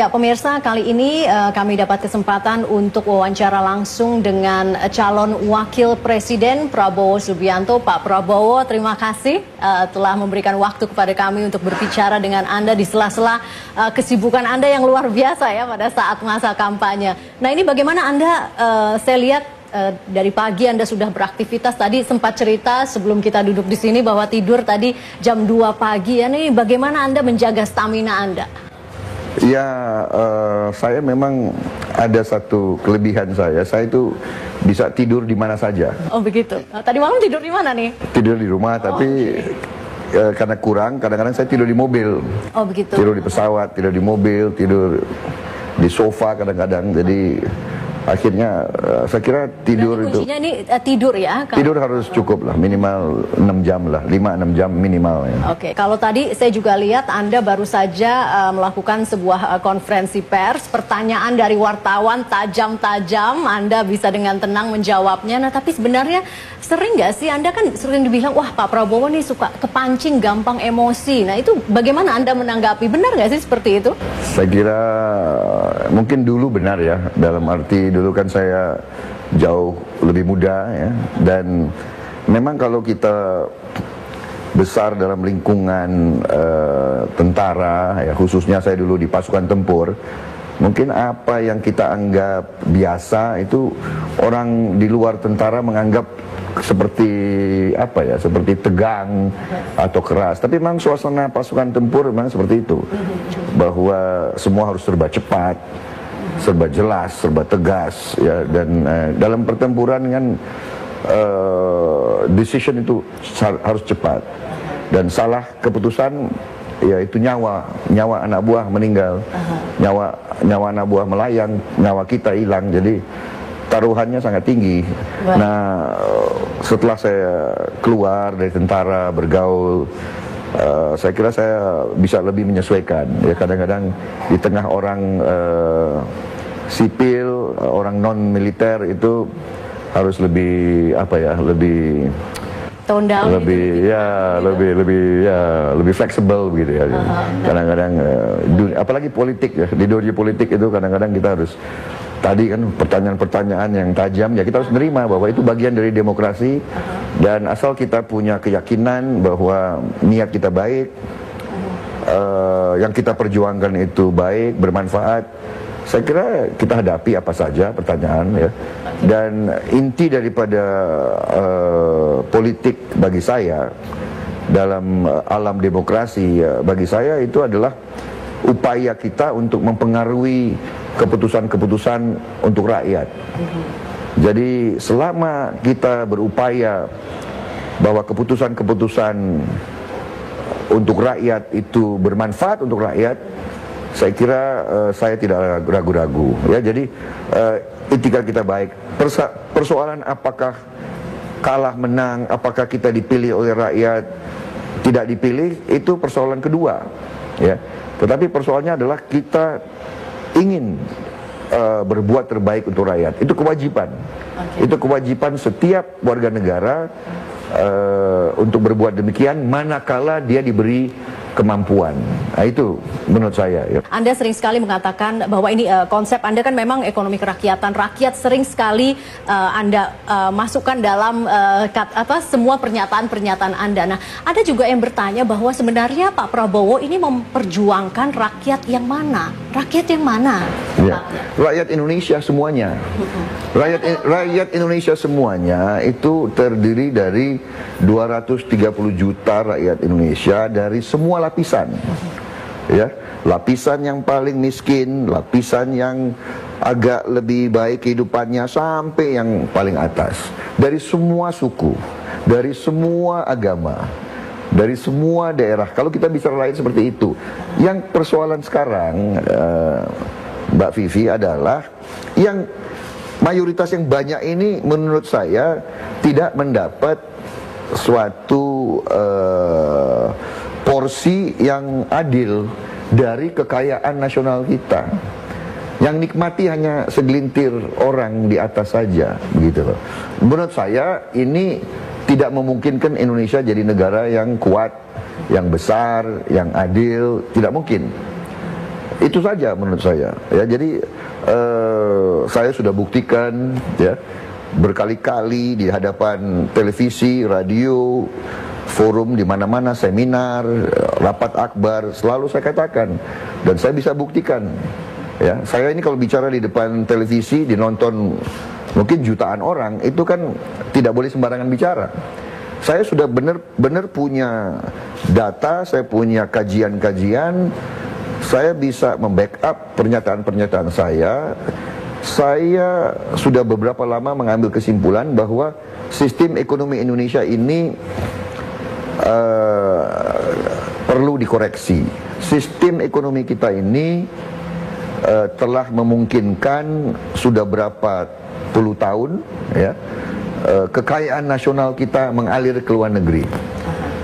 Ya, pemirsa, kali ini kami dapat kesempatan untuk wawancara langsung dengan calon wakil presiden Prabowo Subianto. Pak Prabowo, terima kasih telah memberikan waktu kepada kami untuk berbicara dengan Anda di sela-sela kesibukan Anda yang luar biasa ya pada saat masa kampanye. Nah, ini bagaimana Anda, saya lihat dari pagi Anda sudah beraktivitas, tadi sempat cerita sebelum kita duduk di sini bahwa tidur tadi jam 2 pagi ya. Ini bagaimana Anda menjaga stamina Anda? Ya, saya memang ada satu kelebihan saya itu bisa tidur di mana saja. Oh begitu. Tadi malam tidur di mana nih? Tidur di rumah, tapi karena kurang, kadang-kadang saya tidur di mobil. Oh begitu. Tidur di pesawat, tidur di mobil, tidur di sofa kadang-kadang. Jadi akhirnya saya kira tidur itu. Kuncinya ini tidur ya? Tidur harus cukup lah, minimal 6 jam lah, 5-6 jam minimal ya. Oke, kalau tadi saya juga lihat Anda baru saja melakukan sebuah konferensi pers, pertanyaan dari wartawan tajam-tajam, Anda bisa dengan tenang menjawabnya. Nah, tapi sebenarnya sering nggak sih, Anda kan sering dibilang, wah Pak Prabowo nih suka kepancing, gampang emosi. Nah, itu bagaimana Anda menanggapi? Benar nggak sih seperti itu? Saya kira mungkin dulu benar ya, dalam arti dulu kan saya jauh lebih muda ya, dan memang kalau kita besar dalam lingkungan tentara ya, khususnya saya dulu di pasukan tempur, mungkin apa yang kita anggap biasa itu orang di luar tentara menganggap seperti apa ya, seperti tegang atau keras. Tapi memang suasana pasukan tempur memang seperti itu, bahwa semua harus serba cepat, serba jelas, serba tegas ya, dan dalam pertempuran kan decision itu harus cepat, dan salah keputusan ya itu nyawa anak buah meninggal, nyawa anak buah melayang, nyawa kita hilang. Jadi taruhannya sangat tinggi. Nah, setelah saya keluar dari tentara, bergaul, saya kira saya bisa lebih menyesuaikan ya. Kadang-kadang di tengah orang sipil, orang non militer itu harus lebih apa ya, lebih tone down, lebih fleksibel gitu ya. Kadang-kadang apalagi politik ya, di dunia politik itu kadang-kadang kita harus, tadi kan pertanyaan-pertanyaan yang tajam ya, kita harus menerima bahwa itu bagian dari demokrasi, dan asal kita punya keyakinan bahwa niat kita baik, yang kita perjuangkan itu baik, bermanfaat, saya kira kita hadapi apa saja pertanyaan ya. Dan inti daripada politik bagi saya dalam alam demokrasi bagi saya itu adalah upaya kita untuk mempengaruhi keputusan-keputusan untuk rakyat. Jadi selama kita berupaya bahwa keputusan-keputusan untuk rakyat itu bermanfaat untuk rakyat, saya kira saya tidak ragu-ragu ya. Jadi etika kita baik. Persoalan apakah kalah menang, apakah kita dipilih oleh rakyat, tidak dipilih, itu persoalan kedua ya. Tetapi persoalannya adalah kita ingin berbuat terbaik untuk rakyat. Itu kewajiban. Itu kewajiban setiap warga negara untuk berbuat demikian manakala dia diberi kemampuan. Nah, itu menurut saya ya. Anda sering sekali mengatakan bahwa ini konsep Anda kan memang ekonomi kerakyatan. Rakyat sering sekali Anda masukkan dalam semua pernyataan-pernyataan Anda. Nah, ada juga yang bertanya bahwa sebenarnya Pak Prabowo ini memperjuangkan rakyat yang mana? Rakyat yang mana? Ya. Rakyat Indonesia semuanya. Rakyat Indonesia semuanya itu terdiri dari 230 juta rakyat Indonesia dari semua lapisan. Ya, lapisan yang paling miskin, lapisan yang agak lebih baik kehidupannya, sampai yang paling atas. Dari semua suku, dari semua agama, dari semua daerah. Kalau kita bisa rakyat seperti itu. Yang persoalan sekarang Mbak Vivi adalah yang mayoritas yang banyak ini menurut saya tidak mendapat suatu porsi yang adil dari kekayaan nasional kita. Yang nikmati hanya segelintir orang di atas saja, begitu loh. Menurut saya ini tidak memungkinkan Indonesia jadi negara yang kuat, yang besar, yang adil, tidak mungkin. Itu saja menurut saya. Ya, jadi saya sudah buktikan ya berkali-kali di hadapan televisi, radio, forum di mana-mana, seminar, rapat akbar, selalu saya katakan dan saya bisa buktikan. Ya, saya ini kalau bicara di depan televisi, dinonton mungkin jutaan orang, itu kan tidak boleh sembarangan bicara. Saya sudah benar-benar punya data, saya punya kajian-kajian, saya bisa membackup pernyataan-pernyataan saya. Saya sudah beberapa lama mengambil kesimpulan bahwa sistem ekonomi Indonesia ini perlu dikoreksi. Sistem ekonomi kita ini telah memungkinkan sudah berapa puluh tahun ya kekayaan nasional kita mengalir ke luar negeri,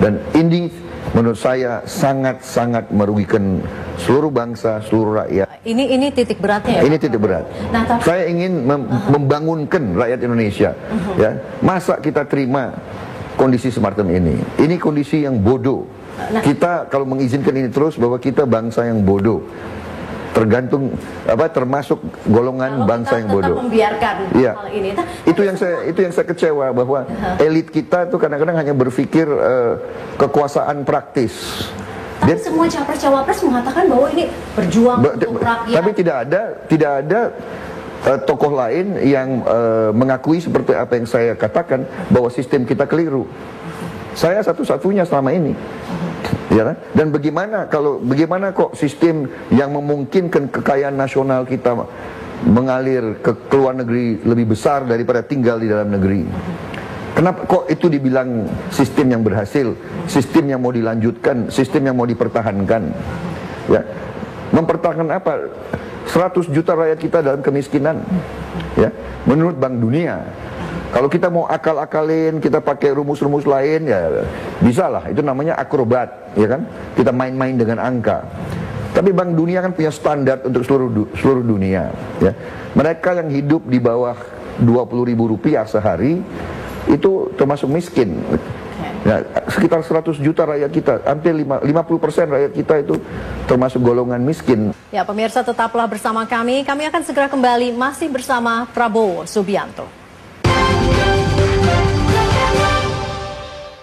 dan ini menurut saya sangat-sangat merugikan seluruh bangsa, seluruh rakyat. Ini titik beratnya ya? Ini titik berat. Nah, saya ingin membangunkan rakyat Indonesia. Ya, masa kita terima kondisi semacam ini? Ini kondisi yang bodoh. Kita kalau mengizinkan ini terus, bahwa kita bangsa yang bodoh. Tergantung termasuk golongan bangsa yang bodoh. Membiarkan ya. Hal ini. Itu yang saya kecewa, bahwa elit kita tuh kadang-kadang hanya berpikir kekuasaan praktis. Tapi semua capres-cawapres mengatakan bahwa ini berjuang untuk rakyat. Tapi tidak ada tokoh lain yang mengakui seperti apa yang saya katakan, bahwa sistem kita keliru. Saya satu-satunya selama ini. Ya kan? Dan bagaimana kok sistem yang memungkinkan kekayaan nasional kita mengalir ke luar negeri lebih besar daripada tinggal di dalam negeri? Kenapa kok itu dibilang sistem yang berhasil, sistem yang mau dilanjutkan, sistem yang mau dipertahankan? Ya, mempertahankan apa? 100 juta rakyat kita dalam kemiskinan. Ya, menurut Bank Dunia. Kalau kita mau akal-akalin, kita pakai rumus-rumus lain, ya bisa lah. Itu namanya akrobat, ya kan? Kita main-main dengan angka. Tapi Bank Dunia kan punya standar untuk seluruh dunia. Ya. Mereka yang hidup di bawah Rp20.000 sehari itu termasuk miskin. Ya, sekitar 100 juta rakyat kita, hampir 50% rakyat kita itu termasuk golongan miskin. Ya, pemirsa tetaplah bersama kami. Kami akan segera kembali masih bersama Prabowo Subianto.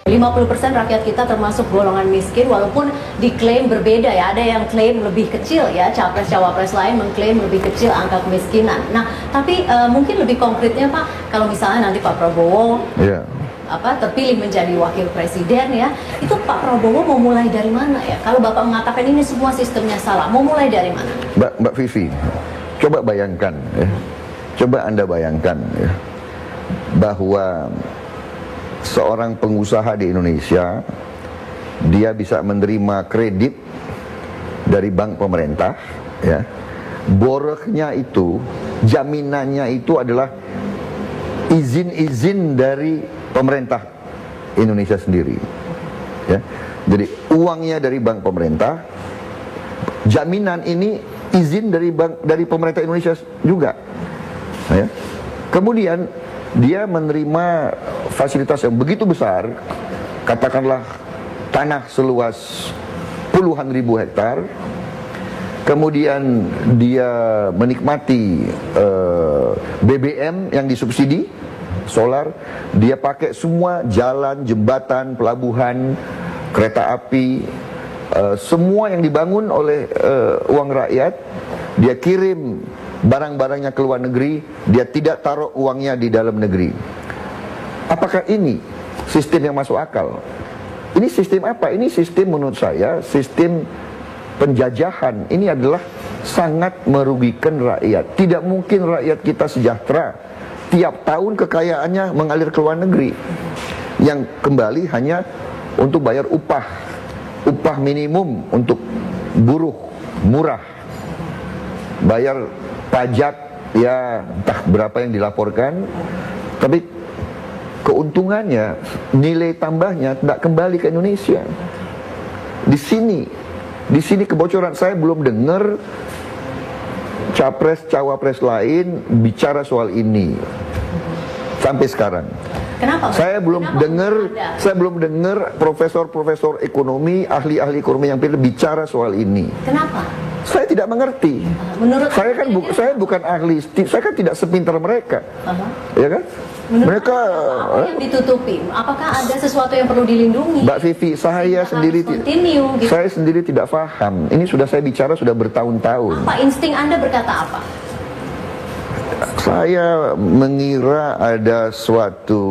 50% rakyat kita termasuk golongan miskin, walaupun diklaim berbeda ya. Ada yang klaim lebih kecil ya, capres-cawapres lain mengklaim lebih kecil angka kemiskinan. Nah, tapi mungkin lebih konkretnya Pak, kalau misalnya nanti Pak Prabowo terpilih menjadi wakil presiden ya, itu Pak Prabowo mau mulai dari mana ya? Kalau Bapak mengatakan ini semua sistemnya salah, mau mulai dari mana? Mbak Vivi, coba bayangkan ya, coba Anda bayangkan ya, bahwa seorang pengusaha di Indonesia, dia bisa menerima kredit dari bank pemerintah, ya. Boroknya itu, jaminannya itu adalah izin-izin dari pemerintah Indonesia sendiri, ya. Jadi uangnya dari bank pemerintah, jaminan ini izin dari pemerintah Indonesia juga, ya. Kemudian dia menerima fasilitas yang begitu besar, katakanlah tanah seluas puluhan ribu hektar, kemudian dia menikmati BBM yang disubsidi, solar, dia pakai semua jalan, jembatan, pelabuhan, kereta api, semua yang dibangun oleh uang rakyat, dia kirim barang-barangnya ke luar negeri, dia tidak taruh uangnya di dalam negeri. Apakah ini sistem yang masuk akal? Ini sistem apa? Ini sistem menurut saya sistem penjajahan. Ini adalah sangat merugikan rakyat. Tidak mungkin rakyat kita sejahtera. Tiap tahun kekayaannya mengalir ke luar negeri, yang kembali hanya untuk bayar upah minimum untuk buruh murah, bayar pajak ya entah berapa yang dilaporkan, tapi keuntungannya, nilai tambahnya tidak kembali ke Indonesia. Di sini kebocoran. Saya belum dengar capres-cawapres lain bicara soal ini sampai sekarang. Kenapa? Saya belum dengar profesor-profesor ekonomi, ahli-ahli ekonomi yang bicara soal ini. Kenapa? Saya tidak mengerti. Menurut saya kan saya bukan ahli, saya kan tidak sepintar mereka, ya kan? Menurut mereka apa yang ditutupi? Apakah ada sesuatu yang perlu dilindungi? Mbak Vivi, saya sendiri gitu. saya sendiri tidak paham. Ini sudah saya bicara sudah bertahun-tahun. Apa insting Anda berkata apa? Saya mengira ada suatu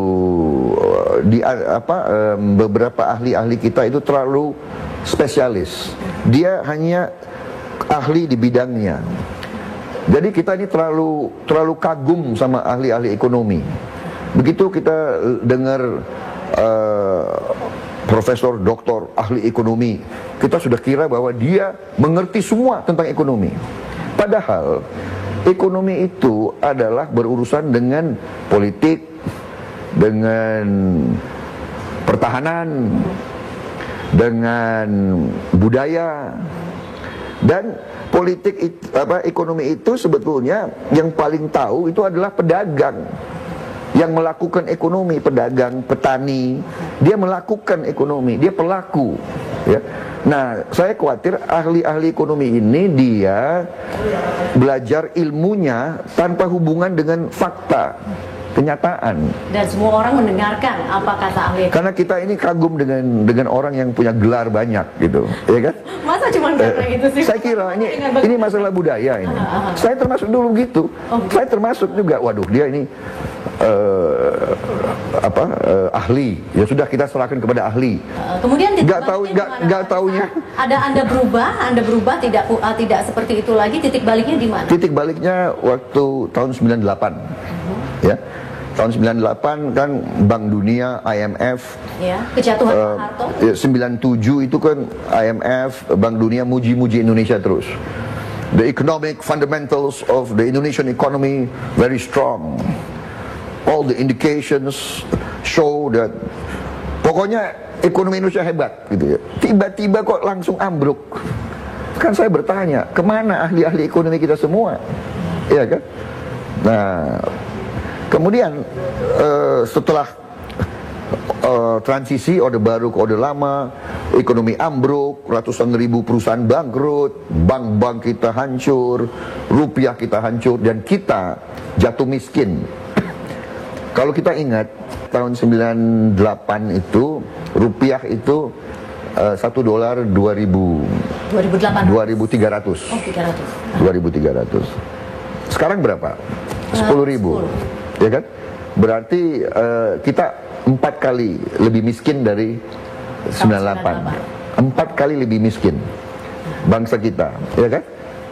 beberapa ahli-ahli kita itu terlalu spesialis. Dia hanya ahli di bidangnya. Jadi kita ini terlalu kagum sama ahli-ahli ekonomi. Begitu kita dengar profesor, doktor, ahli ekonomi, kita sudah kira bahwa dia mengerti semua tentang ekonomi. Padahal ekonomi itu adalah berurusan dengan politik, dengan pertahanan, dengan budaya. Dan politik ekonomi itu sebetulnya yang paling tahu itu adalah pedagang yang melakukan ekonomi. Pedagang, petani, dia melakukan ekonomi, dia pelaku, ya. Nah, saya khawatir ahli-ahli ekonomi ini dia belajar ilmunya tanpa hubungan dengan fakta, kenyataan. Dan semua orang mendengarkan apa kata ahli ekonomi. Karena kita ini kagum dengan orang yang punya gelar banyak gitu, ya kan? Masa cuma karena itu sih? Saya kira ini masalah budaya ini. Saya termasuk dulu gitu. Saya termasuk juga, waduh dia ini ahli. Ya sudah, kita serahkan kepada ahli. Kemudian nggak taunya. Ada Anda berubah tidak seperti itu lagi. Titik baliknya di mana? Titik baliknya waktu tahun 98. Ya. Tahun 98 kan Bank Dunia, IMF, ya, kejatuhan Pak Harto. 97 itu kan IMF, Bank Dunia muji-muji Indonesia terus. The economic fundamentals of the Indonesian economy very strong. All the indications show that pokoknya ekonomi Indonesia hebat gitu ya. Tiba-tiba kok langsung ambruk. Kan saya bertanya, kemana ahli-ahli ekonomi kita semua? Iya kan? Nah, kemudian setelah transisi Orde Baru ke Orde Lama, ekonomi ambruk, ratusan ribu perusahaan bangkrut, bank-bank kita hancur, rupiah kita hancur, dan kita jatuh miskin. Kalau kita ingat tahun 98 itu rupiah itu $1 2.300. Oh, 2.300. Sekarang berapa? 10.000. Ya kan? Berarti kita 4 kali lebih miskin dari 98. 4 kali lebih miskin bangsa kita, ya kan?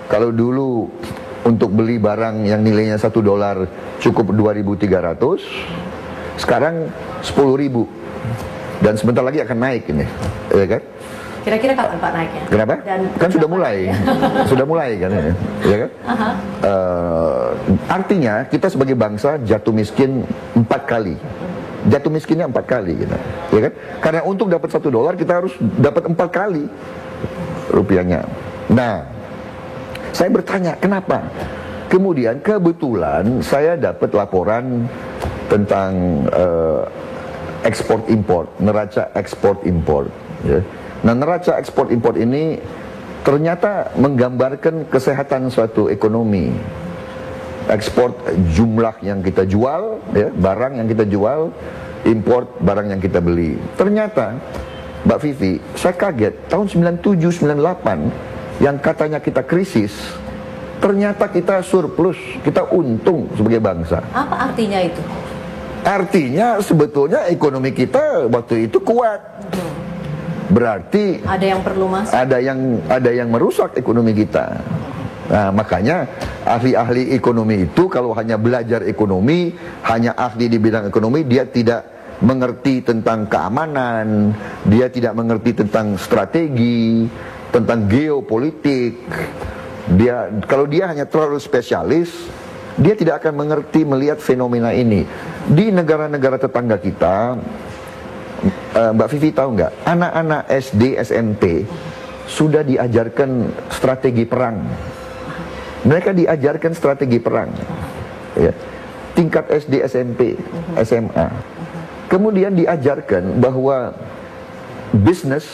Kalau dulu untuk beli barang yang nilainya $1 cukup 2.300, sekarang 10.000, dan sebentar lagi akan naik ini, ya kan? Kira-kira kapan Pak naiknya? Kenapa? Kan sudah mulai, sudah mulai kan, ya kan? Artinya kita sebagai bangsa jatuh miskin 4 kali, jatuh miskinnya 4 kali, gitu, ya kan? Karena untuk dapat $1 kita harus dapat 4 kali rupiahnya. Nah, saya bertanya kenapa? Kemudian kebetulan saya dapat laporan tentang ekspor impor, neraca ekspor impor, ya. Nah, neraca ekspor impor ini ternyata menggambarkan kesehatan suatu ekonomi. Ekspor jumlah yang kita jual, ya, barang yang kita jual, import barang yang kita beli. Ternyata, Mbak Vivi, saya kaget, tahun 97-98 yang katanya kita krisis, ternyata kita surplus, kita untung sebagai bangsa. Apa artinya itu? Artinya sebetulnya ekonomi kita waktu itu kuat. Berarti ada yang perlu masuk. Ada yang merusak ekonomi kita. Nah, makanya ahli-ahli ekonomi itu kalau hanya belajar ekonomi, hanya ahli di bidang ekonomi, dia tidak mengerti tentang keamanan, dia tidak mengerti tentang strategi, tentang geopolitik. Kalau dia hanya terlalu spesialis, dia tidak akan mengerti melihat fenomena ini. Di negara-negara tetangga kita, Mbak Vivi tahu nggak, anak-anak SD, SMP sudah diajarkan strategi perang. Mereka diajarkan strategi perang, ya. Tingkat SD, SMP, SMA. Kemudian diajarkan bahwa bisnis,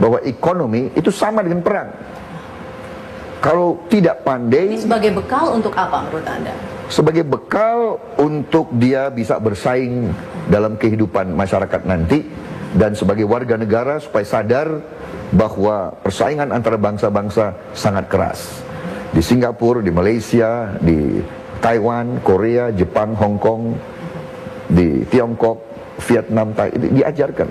bahwa ekonomi itu sama dengan perang. Kalau tidak pandai, ini sebagai bekal untuk apa menurut Anda? Sebagai bekal untuk dia bisa bersaing dalam kehidupan masyarakat nanti, dan sebagai warga negara supaya sadar bahwa persaingan antara bangsa-bangsa sangat keras. Di Singapura, di Malaysia, di Taiwan, Korea, Jepang, Hong Kong, di Tiongkok, Vietnam, diajarkan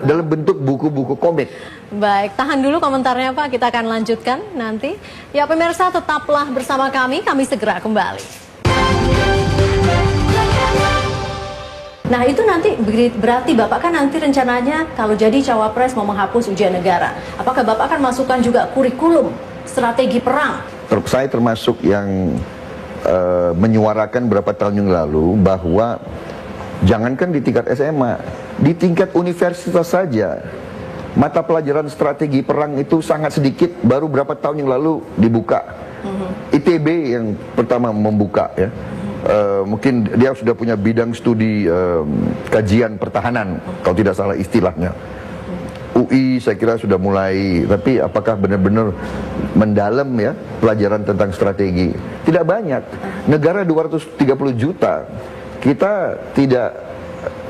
dalam bentuk buku-buku komik. Baik, tahan dulu komentarnya Pak, kita akan lanjutkan nanti. Ya pemirsa, tetaplah bersama kami segera kembali. Nah itu nanti berarti Bapak kan nanti rencananya kalau jadi cawapres mau menghapus ujian negara. Apakah Bapak akan masukkan juga kurikulum strategi perang? Saya termasuk yang menyuarakan beberapa tahun yang lalu bahwa jangankan di tingkat SMA, di tingkat universitas saja mata pelajaran strategi perang itu sangat sedikit. Baru berapa tahun yang lalu dibuka. ITB yang pertama membuka ya. Mungkin dia sudah punya bidang studi kajian pertahanan kalau tidak salah istilahnya. UI saya kira sudah mulai, tapi apakah benar-benar mendalam ya pelajaran tentang strategi? Tidak banyak. Negara 230 juta, kita tidak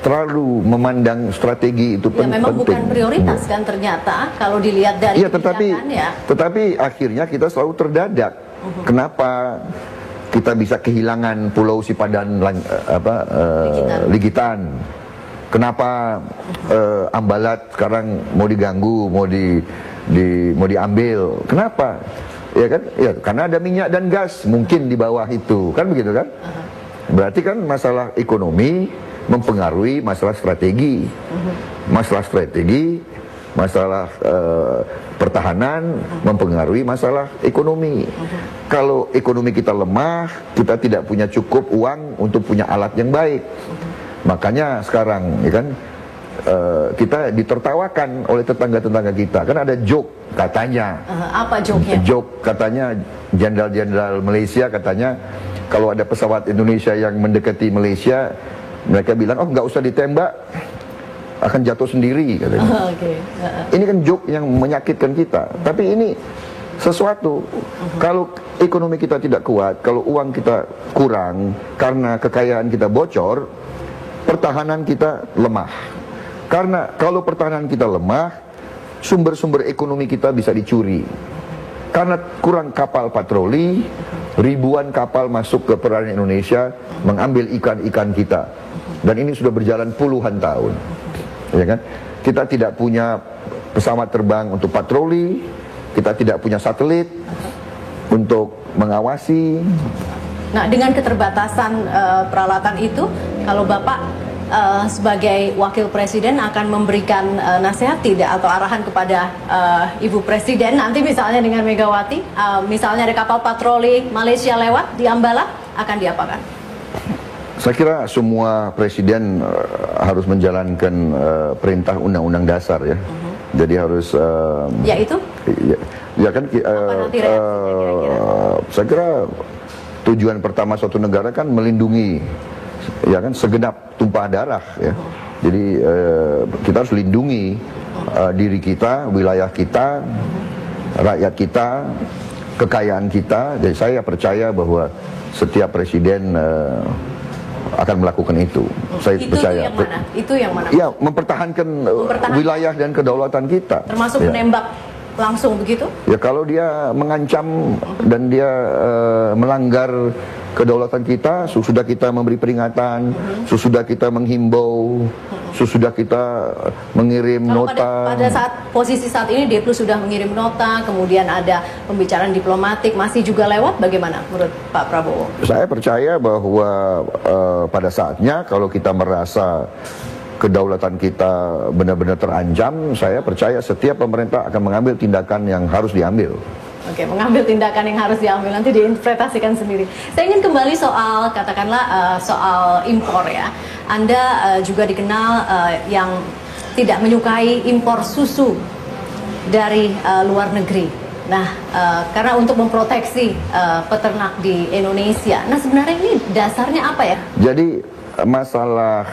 terlalu memandang strategi itu penting. Memang bukan prioritas kan ternyata kalau dilihat dari tetapi akhirnya kita selalu terdadak. Kenapa kita bisa kehilangan Pulau Sipadan Ligitan? Kenapa Ambalat sekarang mau diganggu, mau diambil? Kenapa? Ya kan? Ya karena ada minyak dan gas mungkin di bawah itu, kan begitu kan? Berarti kan masalah ekonomi mempengaruhi masalah strategi. Masalah strategi, masalah pertahanan mempengaruhi masalah ekonomi. Kalau ekonomi kita lemah, kita tidak punya cukup uang untuk punya alat yang baik. Makanya sekarang ya kan kita ditertawakan oleh tetangga-tetangga kita. Kan ada joke katanya. Apa joke-nya? Joke katanya jenderal-jenderal Malaysia katanya kalau ada pesawat Indonesia yang mendekati Malaysia, mereka bilang, oh nggak usah ditembak, akan jatuh sendiri katanya. Ini kan joke yang menyakitkan kita. Tapi ini sesuatu, kalau ekonomi kita tidak kuat, kalau uang kita kurang karena kekayaan kita bocor, pertahanan kita lemah. Karena kalau pertahanan kita lemah, sumber-sumber ekonomi kita bisa dicuri. Karena kurang kapal patroli, ribuan kapal masuk ke perairan Indonesia mengambil ikan-ikan kita. Dan ini sudah berjalan puluhan tahun. Ya kan? Kita tidak punya pesawat terbang untuk patroli, kita tidak punya satelit untuk mengawasi. Nah, dengan keterbatasan peralatan itu, kalau Bapak sebagai wakil presiden akan memberikan nasihat tidak atau arahan kepada Ibu Presiden nanti misalnya dengan Megawati, misalnya ada kapal patroli Malaysia lewat di Ambalat, akan diapakan? Saya kira semua presiden harus menjalankan perintah undang-undang dasar ya. Jadi harus yaitu? Ya kan saya kira tujuan pertama suatu negara kan melindungi ya kan segenap tumpah darah ya. Jadi kita harus lindungi diri kita, wilayah kita, rakyat kita, kekayaan kita. Jadi saya percaya bahwa setiap presiden akan melakukan itu. Saya percaya. Itu yang mana? Ya, mempertahankan wilayah dan kedaulatan kita. Termasuk menembak langsung begitu? Ya kalau dia mengancam dan dia melanggar kedaulatan kita, sesudah kita memberi peringatan, sesudah kita menghimbau, sesudah kita mengirim nota. Pada posisi saat ini D+ sudah mengirim nota, kemudian ada pembicaraan diplomatik, masih juga lewat, bagaimana menurut Pak Prabowo? Saya percaya bahwa pada saatnya kalau kita merasa kedaulatan kita benar-benar terancam, saya percaya setiap pemerintah akan mengambil tindakan yang harus diambil. Oke, mengambil tindakan yang harus diambil, nanti diinterpretasikan sendiri. Saya ingin kembali soal, katakanlah soal impor ya. Anda juga dikenal yang tidak menyukai impor susu dari luar negeri. Nah, karena untuk memproteksi peternak di Indonesia. Nah, sebenarnya ini dasarnya apa ya? Jadi masalah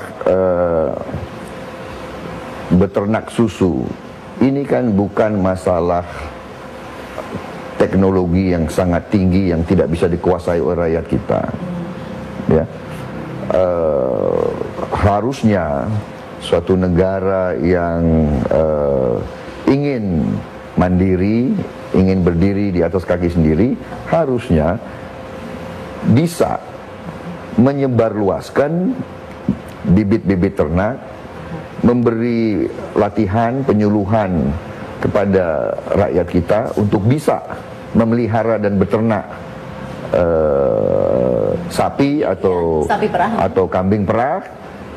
beternak susu ini kan bukan masalah teknologi yang sangat tinggi yang tidak bisa dikuasai oleh rakyat kita. Ya, harusnya suatu negara yang ingin mandiri, ingin berdiri di atas kaki sendiri, harusnya bisa menyebarluaskan bibit-bibit ternak, memberi latihan, penyuluhan kepada rakyat kita untuk bisa memelihara dan beternak sapi atau kambing perah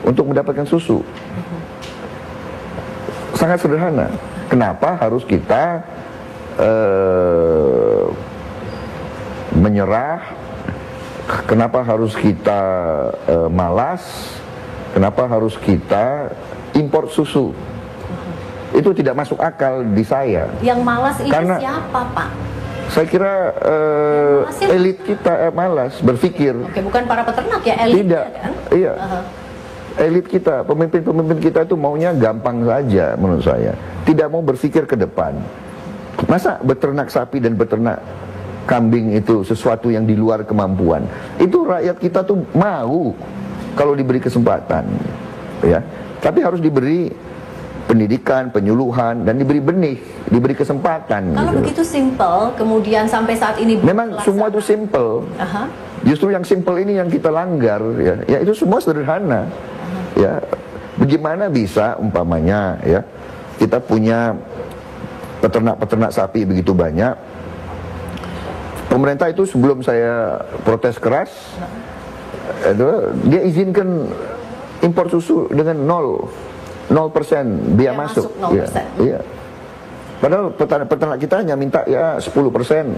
untuk mendapatkan susu. Sangat sederhana. Kenapa harus kita menyerah? Kenapa harus kita malas? Kenapa harus kita impor susu? Itu tidak masuk akal di saya. Yang malas ini siapa, Pak? Saya kira elit kita malas berpikir. Oke, bukan para peternak ya, elit. Tidak, kan? Iya. Elit kita, pemimpin-pemimpin kita itu maunya gampang saja menurut saya. Tidak mau berpikir ke depan. Masa beternak sapi dan beternak kambing itu sesuatu yang di luar kemampuan? Itu rakyat kita tuh mau kalau diberi kesempatan, ya. Tapi harus diberi pendidikan, penyuluhan, dan diberi benih, diberi kesempatan. Kalau begitu simple, kemudian sampai saat ini memang semua itu simple. Justru yang simple ini yang kita langgar, ya. Ya itu semua sederhana. Ya, bagaimana bisa umpamanya, ya, kita punya peternak-peternak sapi begitu banyak. Pemerintah itu sebelum saya protes keras, dia izinkan impor susu dengan 0% biaya masuk. 0%. Iya. Padahal peternak kita hanya minta ya 10%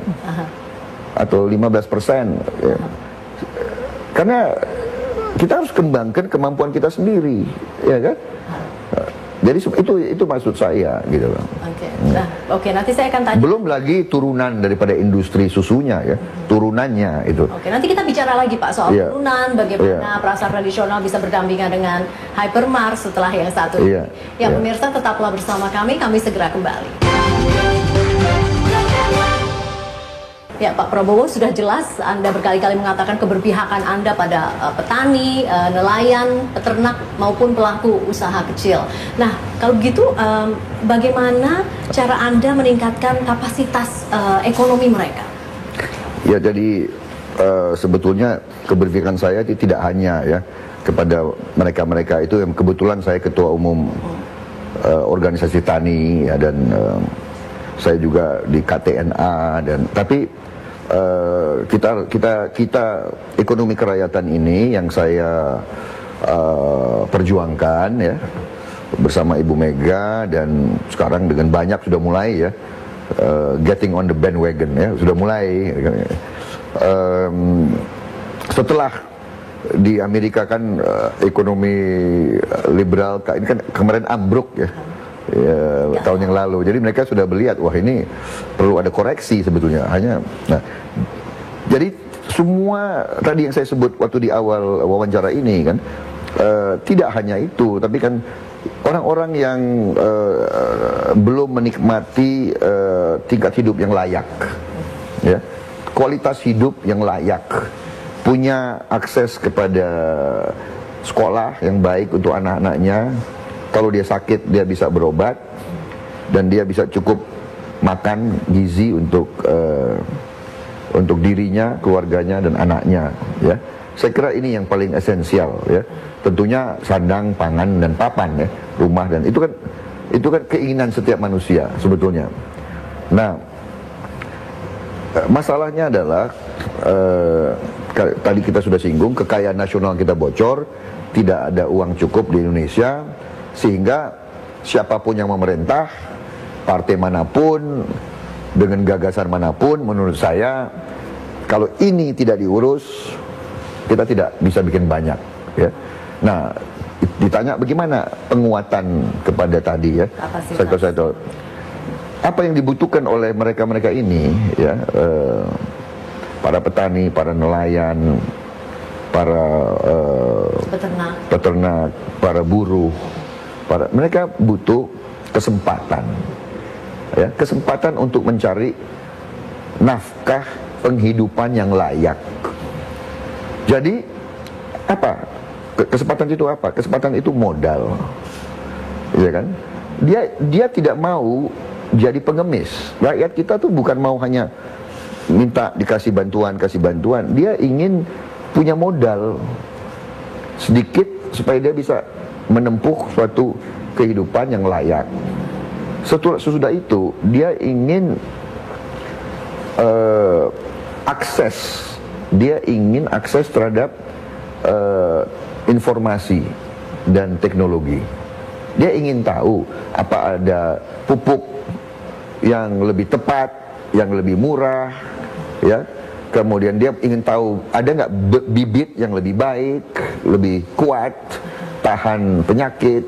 atau 15%. Ya. Karena kita harus kembangkan kemampuan kita sendiri, ya kan? Jadi itu maksud saya, gitu loh. Oke. Nah, nanti saya akan tanya. Belum lagi turunan daripada industri susunya, ya, turunannya itu. Oke, nanti kita bicara lagi Pak soal turunan, bagaimana pasar tradisional bisa berdampingan dengan hypermart setelah yang satu ini. Ya, pemirsa tetaplah bersama kami segera kembali. Ya, Pak Prabowo, sudah jelas Anda berkali-kali mengatakan keberpihakan Anda pada petani, nelayan, peternak maupun pelaku usaha kecil. Nah, kalau begitu bagaimana cara Anda meningkatkan kapasitas ekonomi mereka? Ya, jadi sebetulnya keberpihakan saya tidak hanya ya kepada mereka-mereka itu yang kebetulan saya ketua umum organisasi tani ya, dan saya juga di KTNA, dan tapi kita ekonomi kerakyatan ini yang saya perjuangkan ya bersama Ibu Mega, dan sekarang dengan banyak sudah mulai ya getting on the bandwagon ya, sudah mulai setelah di Amerika kan ekonomi liberal ini kan kemarin ambruk ya. Tahun yang lalu, jadi mereka sudah melihat wah ini perlu ada koreksi sebetulnya. Jadi semua tadi yang saya sebut waktu di awal wawancara ini kan tidak hanya itu, tapi kan orang-orang yang belum menikmati tingkat hidup yang layak, ya, kualitas hidup yang layak, punya akses kepada sekolah yang baik untuk anak-anaknya. Kalau dia sakit dia bisa berobat, dan dia bisa cukup makan gizi untuk dirinya, keluarganya, dan anaknya. Ya, saya kira ini yang paling esensial. Ya, tentunya sandang, pangan, dan papan, ya, rumah, dan itu kan keinginan setiap manusia sebetulnya. Nah, masalahnya adalah tadi kita sudah singgung, kekayaan nasional kita bocor, tidak ada uang cukup di Indonesia. Sehingga siapapun yang memerintah, partai manapun, dengan gagasan manapun, menurut saya, kalau ini tidak diurus, kita tidak bisa bikin banyak. Ya. Nah, ditanya bagaimana penguatan kepada tadi ya, sektor-sektor. Apa yang dibutuhkan oleh mereka-mereka ini, ya, para petani, para nelayan, para peternak, para buruh. Mereka butuh kesempatan, ya, kesempatan untuk mencari nafkah penghidupan yang layak. Jadi apa? Kesempatan itu apa? Kesempatan itu modal, ya kan? Dia tidak mau jadi pengemis. Rakyat kita tuh bukan mau hanya minta dikasih bantuan, kasih bantuan. Dia ingin punya modal sedikit supaya dia bisa menempuh suatu kehidupan yang layak. Sesudah itu dia ingin akses terhadap informasi dan teknologi. Dia ingin tahu apa ada pupuk yang lebih tepat, yang lebih murah, ya. Kemudian dia ingin tahu ada nggak bibit yang lebih baik, lebih kuat, tahan penyakit.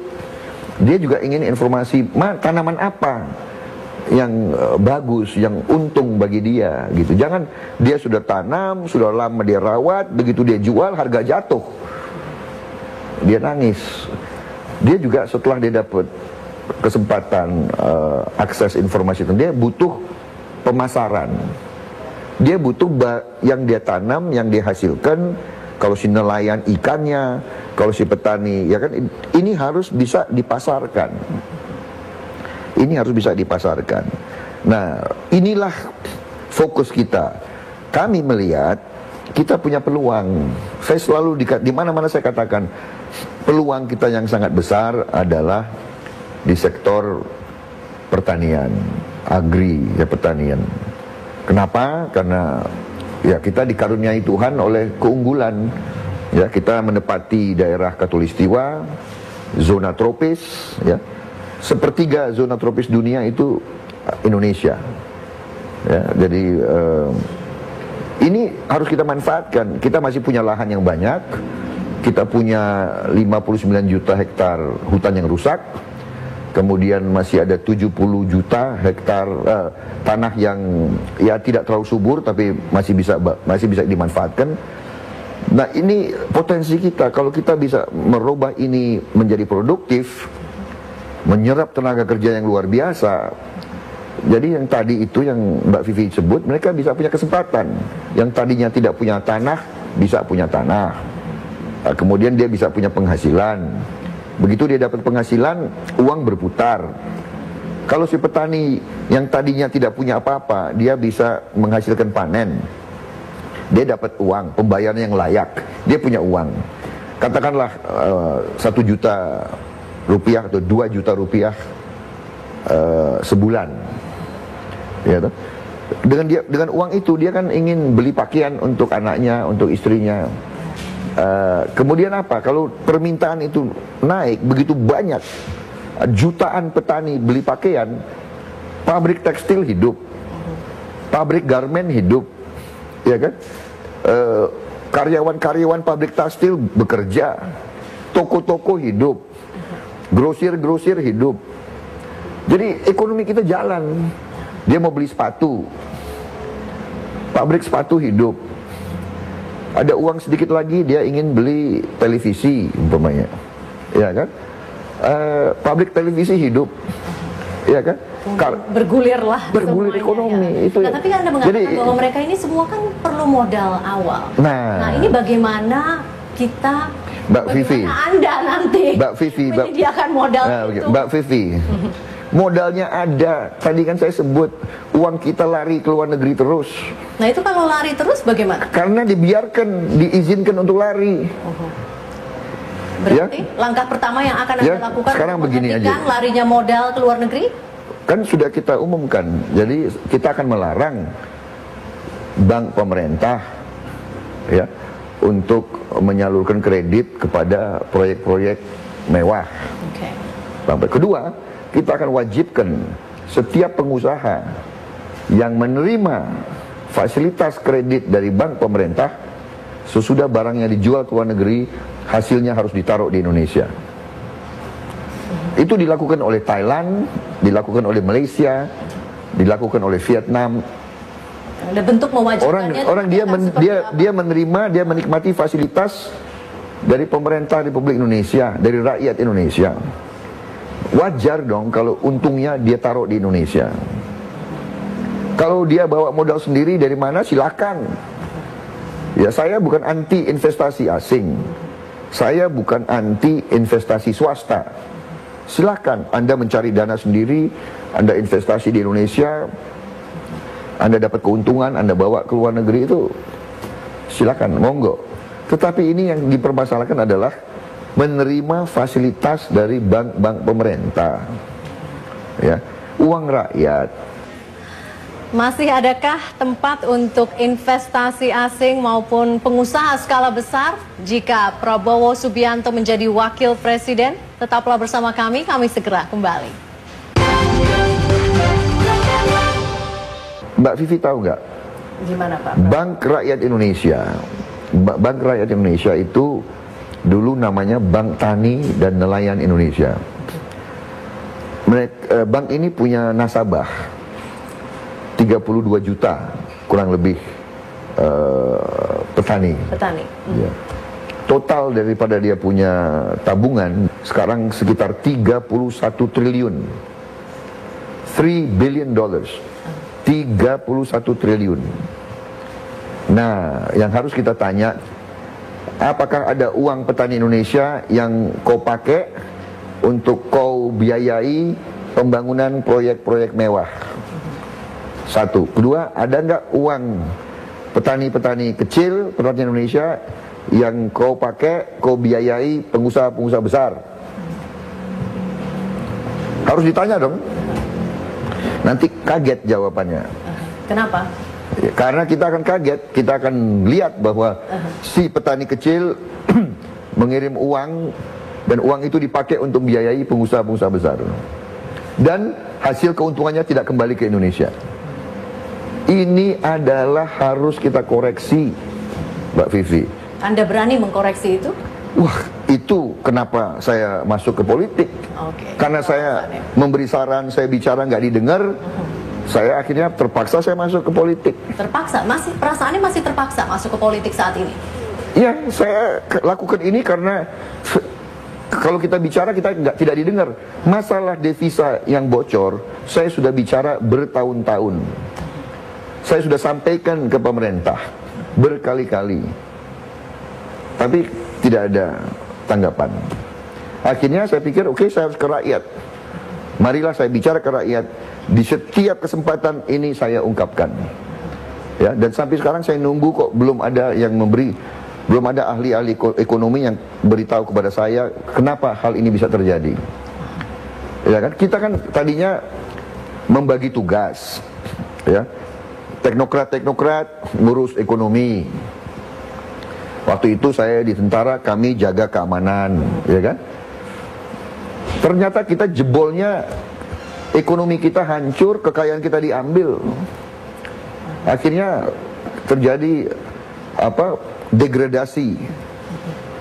Dia juga ingin informasi tanaman apa yang bagus, yang untung bagi dia, gitu. Jangan dia sudah tanam, sudah lama dia rawat, begitu dia jual harga jatuh, dia nangis. Dia juga setelah dia dapat kesempatan akses informasi itu, dia butuh pemasaran. Dia butuh yang dia tanam, yang dia hasilkan. Kalau si nelayan ikannya, kalau si petani, ya kan, ini harus bisa dipasarkan. Ini harus bisa dipasarkan. Nah, inilah fokus kita. Kami melihat kita punya peluang. Saya selalu di mana-mana saya katakan peluang kita yang sangat besar adalah di sektor pertanian, agri, ya, pertanian. Kenapa? Karena ya kita dikaruniai Tuhan oleh keunggulan. Ya, kita menepati daerah Khatulistiwa, zona tropis, ya. Sepertiga zona tropis dunia itu Indonesia. Ya, jadi ini harus kita manfaatkan. Kita masih punya lahan yang banyak. Kita punya 59 juta hektar hutan yang rusak. Kemudian masih ada 70 juta hektar tanah yang ya tidak terlalu subur tapi masih bisa dimanfaatkan. Nah, ini potensi kita. Kalau kita bisa merubah ini menjadi produktif, menyerap tenaga kerja yang luar biasa. Jadi yang tadi itu yang Mbak Vivi sebut, mereka bisa punya kesempatan. Yang tadinya tidak punya tanah, bisa punya tanah. Kemudian dia bisa punya penghasilan. Begitu dia dapat penghasilan, uang berputar. Kalau si petani yang tadinya tidak punya apa-apa, dia bisa menghasilkan panen. Dia dapat uang, pembayaran yang layak. Dia punya uang. Katakanlah 1 juta rupiah atau 2 juta rupiah sebulan. Ya, dengan uang itu dia kan ingin beli pakaian untuk anaknya, untuk istrinya. Kemudian apa? Kalau permintaan itu naik begitu banyak, jutaan petani beli pakaian, pabrik tekstil hidup, pabrik garmen hidup, ya kan? Karyawan-karyawan pabrik tekstil bekerja, toko-toko hidup, grosir-grosir hidup. Jadi ekonomi kita jalan. Dia mau beli sepatu, pabrik sepatu hidup. Ada uang sedikit lagi, dia ingin beli televisi umpamanya, ya kan? Pabrik televisi hidup, ya kan? Bergulir semuanya, ekonomi ya. Itu. Nah, tapi Anda mengatakan bahwa mereka ini semua kan perlu modal awal. Nah ini bagaimana kita, Mbak Vivi, Anda nanti menyediakan modal itu? Mbak Vivi, modalnya ada. Tadi kan saya sebut uang kita lari ke luar negeri terus. Nah itu kalau lari terus bagaimana? Karena diizinkan untuk lari. Berarti langkah pertama yang akan Anda lakukan sekarang begini aja. Larinya modal ke luar negeri? Kan sudah kita umumkan. Jadi kita akan melarang bank pemerintah ya untuk menyalurkan kredit kepada proyek-proyek mewah. Kedua, kita akan wajibkan setiap pengusaha yang menerima fasilitas kredit dari bank pemerintah, sesudah barangnya dijual ke luar negeri, hasilnya harus ditaruh di Indonesia. Itu dilakukan oleh Thailand, dilakukan oleh Malaysia, dilakukan oleh Vietnam. Ada bentuk mewajibkannya. Orang dia menerima, dia menikmati fasilitas dari pemerintah Republik Indonesia, dari rakyat Indonesia. Wajar dong kalau untungnya dia taruh di Indonesia. Kalau dia bawa modal sendiri dari mana, silakan. Ya, saya bukan anti investasi asing. Saya bukan anti investasi swasta. Silakan Anda mencari dana sendiri, Anda investasi di Indonesia, Anda dapat keuntungan, Anda bawa ke luar negeri, itu silakan, monggo. Tetapi ini yang dipermasalahkan adalah menerima fasilitas dari bank-bank pemerintah. Ya, uang rakyat. Masih adakah tempat untuk investasi asing maupun pengusaha skala besar jika Prabowo Subianto menjadi wakil presiden? Tetaplah bersama kami segera kembali. Mbak Vivi tahu nggak? Gimana Pak? Bank Rakyat Indonesia. Bank Rakyat Indonesia itu dulu namanya Bank Tani dan Nelayan Indonesia. Bank ini punya nasabah 32 juta kurang lebih petani. Ya. Total daripada dia punya tabungan sekarang sekitar 31 triliun. $3 billion. 31 triliun. Nah, yang harus kita tanya, apakah ada uang petani Indonesia yang kau pakai untuk kau biayai pembangunan proyek-proyek mewah? Satu. Kedua, ada nggak uang petani-petani kecil, petani Indonesia yang kau pakai, kau biayai pengusaha-pengusaha besar? Harus ditanya dong. Nanti kaget jawabannya. Kenapa? Karena kita akan kaget, kita akan lihat bahwa si petani kecil mengirim uang dan uang itu dipakai untuk biayai pengusaha-pengusaha besar. Dan hasil keuntungannya tidak kembali ke Indonesia. Ini adalah harus kita koreksi, Mbak Vivi. Anda berani mengkoreksi itu? Wah, itu kenapa saya masuk ke politik. Karena saya memberi saran, saya bicara nggak didengar, saya akhirnya terpaksa saya masuk ke politik. Terpaksa? Perasaannya masih terpaksa masuk ke politik saat ini? Ya, saya lakukan ini karena kalau kita bicara kita tidak didengar. Masalah devisa yang bocor, saya sudah bicara bertahun-tahun. Saya sudah sampaikan ke pemerintah berkali-kali, tapi tidak ada tanggapan. Akhirnya saya pikir, oke, saya harus ke rakyat. Marilah saya bicara ke rakyat. Di setiap kesempatan ini saya ungkapkan. Ya, dan sampai sekarang saya nunggu kok, belum ada yang memberi, belum ada ahli-ahli ekonomi yang beritahu kepada saya kenapa hal ini bisa terjadi. Ya kan, kita kan tadinya membagi tugas, ya. Teknokrat ngurus ekonomi. Waktu itu saya di tentara, kami jaga keamanan, ya kan? Ternyata kita jebolnya, ekonomi kita hancur, kekayaan kita diambil. Akhirnya terjadi degradasi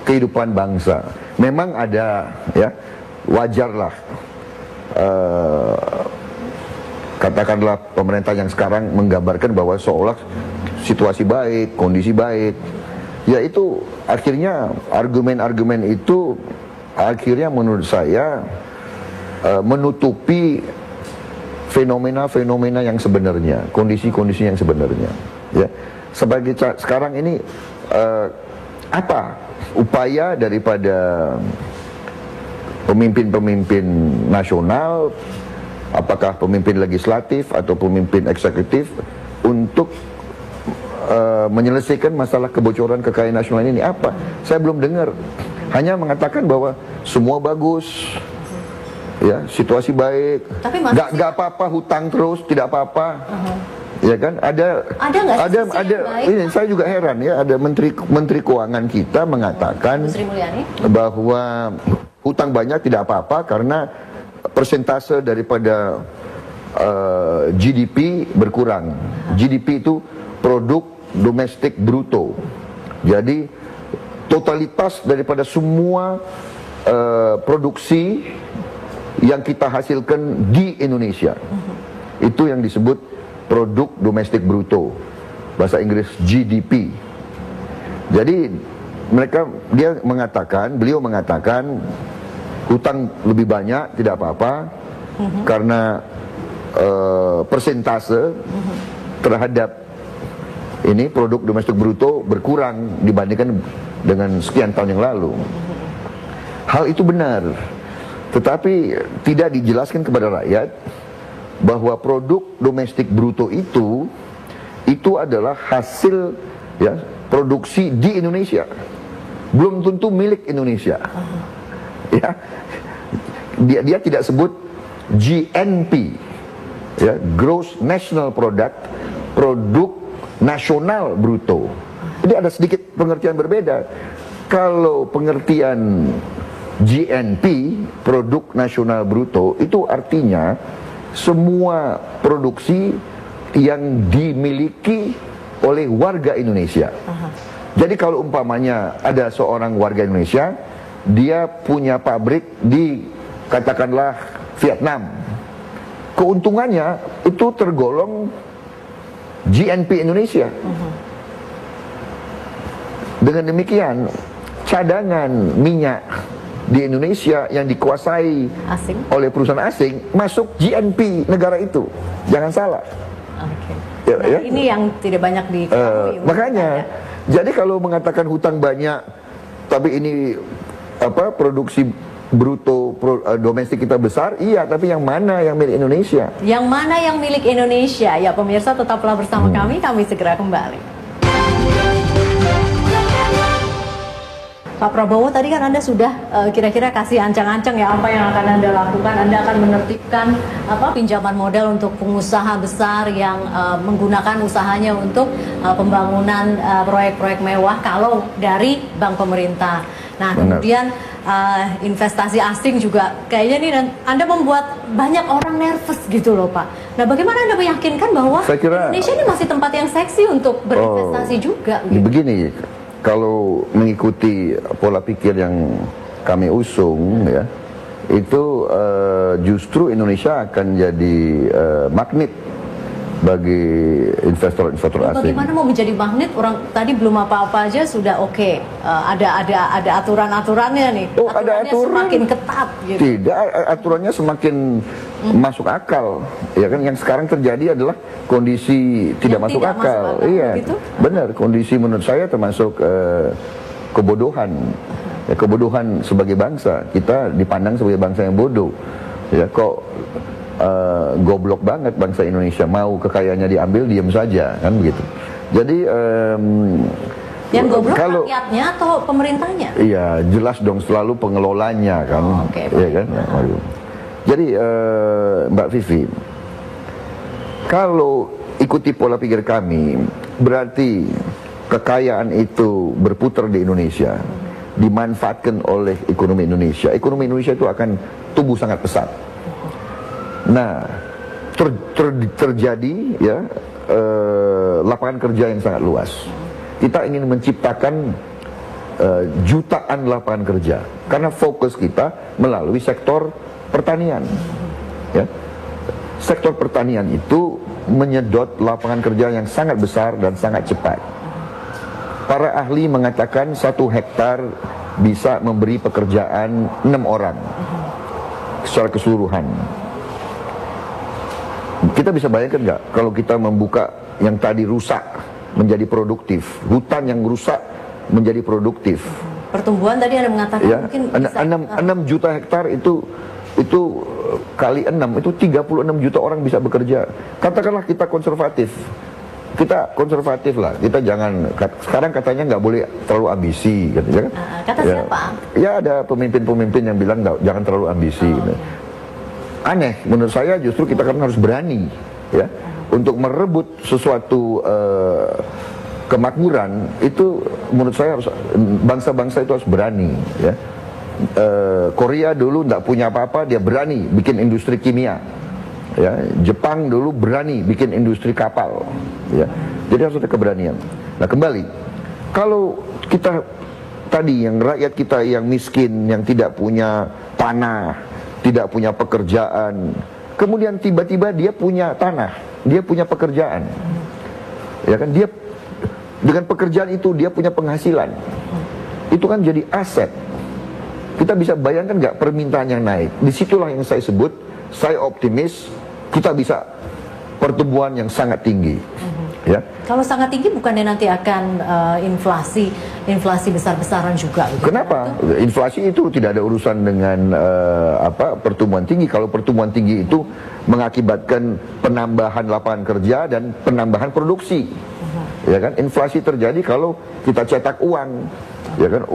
kehidupan bangsa. Memang ada, ya, wajarlah. Katakanlah pemerintah yang sekarang menggambarkan bahwa seolah situasi baik, kondisi baik. Ya, itu akhirnya argumen-argumen itu akhirnya menurut saya menutupi fenomena-fenomena yang sebenarnya, kondisi-kondisi yang sebenarnya. Ya, sebagai sekarang ini apa upaya daripada pemimpin-pemimpin nasional, apakah pemimpin legislatif atau pemimpin eksekutif, untuk menyelesaikan masalah kebocoran kekayaan nasional ini? Apa? Saya belum dengar. Hanya mengatakan bahwa semua bagus, ya, situasi baik, nggak apa-apa, hutang terus, tidak apa-apa, ya kan? Ada. Ini saya juga heran, ya, ada menteri keuangan kita mengatakan bahwa hutang banyak tidak apa-apa karena persentase daripada GDP berkurang. GDP itu produk domestik bruto. Jadi totalitas daripada semua produksi yang kita hasilkan di Indonesia, itu yang disebut produk domestik bruto, bahasa Inggris GDP. Jadi beliau mengatakan hutang lebih banyak tidak apa-apa karena persentase terhadap ini produk domestik bruto berkurang dibandingkan dengan sekian tahun yang lalu. Hal itu benar, tetapi tidak dijelaskan kepada rakyat bahwa produk domestik bruto itu adalah hasil ya produksi di Indonesia, belum tentu milik Indonesia. Ya, dia tidak sebut GNP, ya, Gross National Product, produk nasional bruto. Jadi ada sedikit pengertian berbeda. Kalau pengertian GNP, produk nasional bruto, itu artinya semua produksi yang dimiliki oleh warga Indonesia. Jadi kalau umpamanya ada seorang warga Indonesia, dia punya pabrik di katakanlah Vietnam, keuntungannya itu tergolong GNP Indonesia. Dengan demikian, cadangan minyak di Indonesia yang dikuasai oleh perusahaan asing masuk GNP negara itu. Jangan salah. Okay. Nah, ini yang tidak banyak diketahui. Makanya, jadi kalau mengatakan hutang banyak, tapi ini produksi bruto domestik kita besar, iya, tapi yang mana yang milik Indonesia? Yang mana yang milik Indonesia? Ya pemirsa, tetaplah bersama kami segera kembali. Pak Prabowo, tadi kan Anda sudah kira-kira kasih ancang-ancang ya apa yang akan Anda lakukan. Anda akan menertibkan pinjaman modal untuk pengusaha besar yang menggunakan usahanya untuk pembangunan proyek-proyek mewah kalau dari bank pemerintah. Nah, kemudian investasi asing juga kayaknya nih Anda membuat banyak orang nervous gitu loh, Pak. Nah, bagaimana Anda meyakinkan bahwa Indonesia ini masih tempat yang seksi untuk berinvestasi juga? Gitu? Begini, kalau mengikuti pola pikir yang kami usung, ya, itu justru Indonesia akan jadi magnet bagi investor-investor asing. Bagaimana mau menjadi magnet? Orang tadi belum apa-apa aja sudah oke. Ada aturan-aturannya nih. Oh, ada aturan semakin ketat gitu. Tidak, aturannya semakin masuk akal. Ya kan, yang sekarang terjadi adalah kondisi tidak masuk akal. Iya, gitu? Benar. Kondisi menurut saya termasuk kebodohan. Ya, kebodohan sebagai bangsa. Kita dipandang sebagai bangsa yang bodoh. Ya, kok goblok banget bangsa Indonesia, mau kekayaannya diambil diam saja, kan begitu. Jadi yang goblok kalau rakyatnya atau pemerintahnya? Iya, jelas dong, selalu pengelolanya kan. Iya kan. Jadi Mbak Vivi, kalau ikuti pola pikir kami, berarti kekayaan itu berputar di Indonesia, dimanfaatkan oleh ekonomi Indonesia. Ekonomi Indonesia itu akan tumbuh sangat pesat. Nah, terjadi ya lapangan kerja yang sangat luas. Kita ingin menciptakan jutaan lapangan kerja karena fokus kita melalui sektor pertanian. Ya, sektor pertanian itu menyedot lapangan kerja yang sangat besar dan sangat cepat. Para ahli mengatakan 1 hektar bisa memberi pekerjaan 6 orang secara keseluruhan. Kita bisa bayangkan nggak kalau kita membuka yang tadi rusak menjadi produktif, hutan yang rusak menjadi produktif. Pertumbuhan tadi Anda mengatakan ya, mungkin bisa 6 juta hektar itu kali 6 itu 36 juta orang bisa bekerja. Katakanlah kita konservatif. Kita konservatif lah, kita jangan, sekarang katanya nggak boleh terlalu ambisi gitu, ya kan? Kata ya, siapa? Ya ada pemimpin-pemimpin yang bilang jangan terlalu ambisi gitu. Aneh, menurut saya justru kita kan harus berani ya untuk merebut sesuatu kemakmuran. Itu menurut saya harus, bangsa-bangsa itu harus berani ya. Korea dulu nggak punya apa-apa, dia berani bikin industri kimia ya. Jepang dulu berani bikin industri kapal ya. Jadi harus ada keberanian. Nah, kembali, kalau kita tadi yang rakyat kita yang miskin, yang tidak punya tanah, tidak punya pekerjaan, kemudian tiba-tiba dia punya tanah, dia punya pekerjaan, ya kan, dia dengan pekerjaan itu dia punya penghasilan, itu kan jadi aset. Kita bisa bayangkan nggak permintaan yang naik? Disitulah yang saya sebut, saya optimis kita bisa pertumbuhan yang sangat tinggi. Ya. Kalau sangat tinggi bukannya nanti akan inflasi besar-besaran juga? Gitu? Kenapa? Inflasi itu tidak ada urusan dengan pertumbuhan tinggi. Kalau pertumbuhan tinggi itu mengakibatkan penambahan lapangan kerja dan penambahan produksi. Ya kan? Inflasi terjadi kalau kita cetak uang. Ya kan?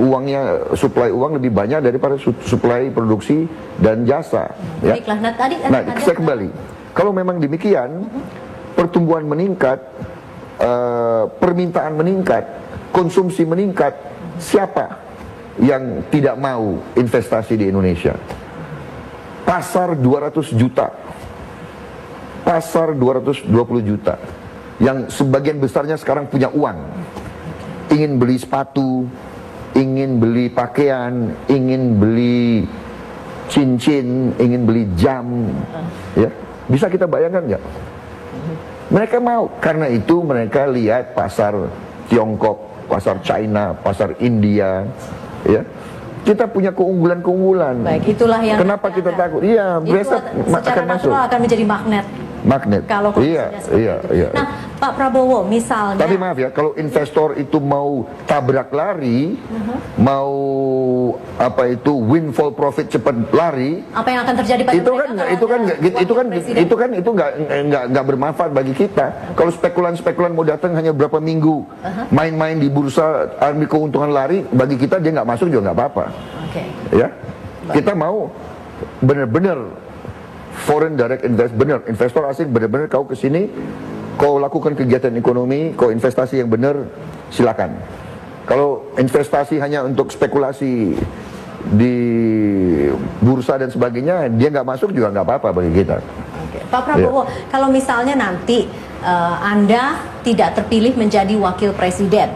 Suplai uang lebih banyak daripada suplai produksi dan jasa. Ya. Baiklah, Saya kembali. Kalau memang demikian, pertumbuhan meningkat, permintaan meningkat, konsumsi meningkat, siapa yang tidak mau investasi di Indonesia? Pasar 200 juta, pasar 220 juta, yang sebagian besarnya sekarang punya uang, ingin beli sepatu, ingin beli pakaian, ingin beli cincin, ingin beli jam, ya, bisa kita bayangkan nggak? Mereka mau, karena itu mereka lihat pasar Tiongkok, pasar China, pasar India, ya. Kita punya keunggulan-keunggulan. Baik, itulah yang kenapa kita takut? Iya, biasa akan masuk. Akan menjadi magnet. Kalau iya. Nah, Pak Prabowo misalnya. Tapi maaf ya, kalau investor itu mau tabrak lari, mau windfall profit cepat lari, apa yang akan terjadi pada itu nggak bermanfaat bagi kita. Kalau spekulan mau datang hanya berapa minggu, main-main di bursa, ambil keuntungan lari, bagi kita dia nggak masuk juga nggak apa-apa. Ya, kita mau benar-benar foreign direct investor asing benar-benar kau ke sini, kau lakukan kegiatan ekonomi, kau investasi yang benar, silakan. Kalau investasi hanya untuk spekulasi di bursa dan sebagainya, dia nggak masuk juga nggak apa-apa bagi kita. Pak Prabowo, kalau misalnya nanti Anda tidak terpilih menjadi wakil presiden,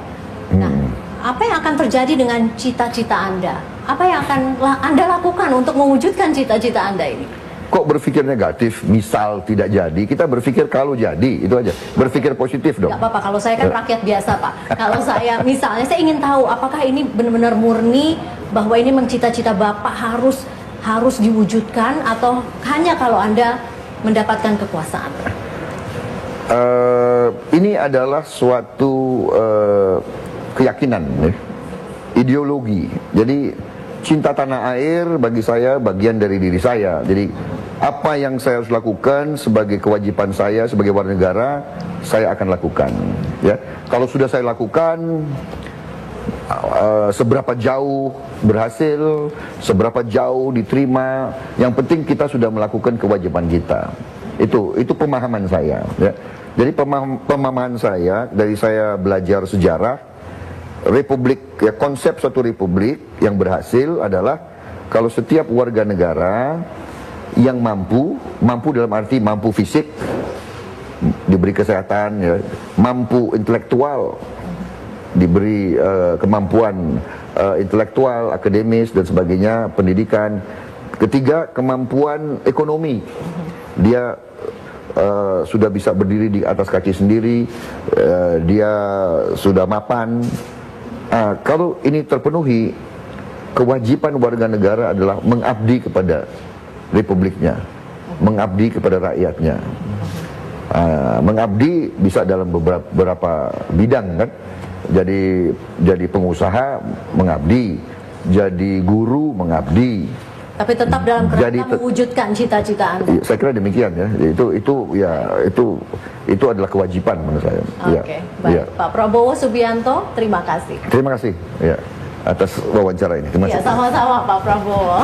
nah, apa yang akan terjadi dengan cita-cita Anda? Apa yang akan Anda lakukan untuk mewujudkan cita-cita Anda ini? Kok berpikir negatif, misal tidak jadi, kita berpikir kalau jadi, itu aja. Berpikir positif dong. Gak apa-apa, kalau saya kan rakyat biasa, Pak. Kalau saya, misalnya, saya ingin tahu apakah ini benar-benar murni, bahwa ini cita-cita Bapak harus diwujudkan, atau hanya kalau Anda mendapatkan kekuasaan? Ini adalah suatu keyakinan, ideologi. Jadi, cinta tanah air bagi saya bagian dari diri saya. Jadi apa yang saya harus lakukan sebagai kewajiban saya sebagai warga negara, saya akan lakukan. Ya, kalau sudah saya lakukan, seberapa jauh berhasil, seberapa jauh diterima, yang penting kita sudah melakukan kewajiban kita. Itu pemahaman saya. Ya. Jadi pemahaman saya dari saya belajar sejarah. Republik, ya, konsep suatu republik yang berhasil adalah kalau setiap warga negara yang mampu dalam arti mampu fisik, diberi kesehatan, ya, mampu intelektual, diberi kemampuan intelektual, akademis dan sebagainya, pendidikan. Ketiga, kemampuan ekonomi, dia sudah bisa berdiri di atas kaki sendiri, dia sudah mapan. Kalau ini terpenuhi, kewajiban warga negara adalah mengabdi kepada republiknya, mengabdi kepada rakyatnya. Mengabdi bisa dalam beberapa bidang, kan? Jadi pengusaha mengabdi, jadi guru mengabdi. Tapi tetap dalam kerangka mewujudkan cita-cita Anda. Saya kira demikian, ya. Itu adalah kewajiban menurut saya. Oke, baik. Ya. Pak Prabowo Subianto, terima kasih. Terima kasih, ya, atas wawancara ini. Terima kasih. Sama-sama Pak Prabowo.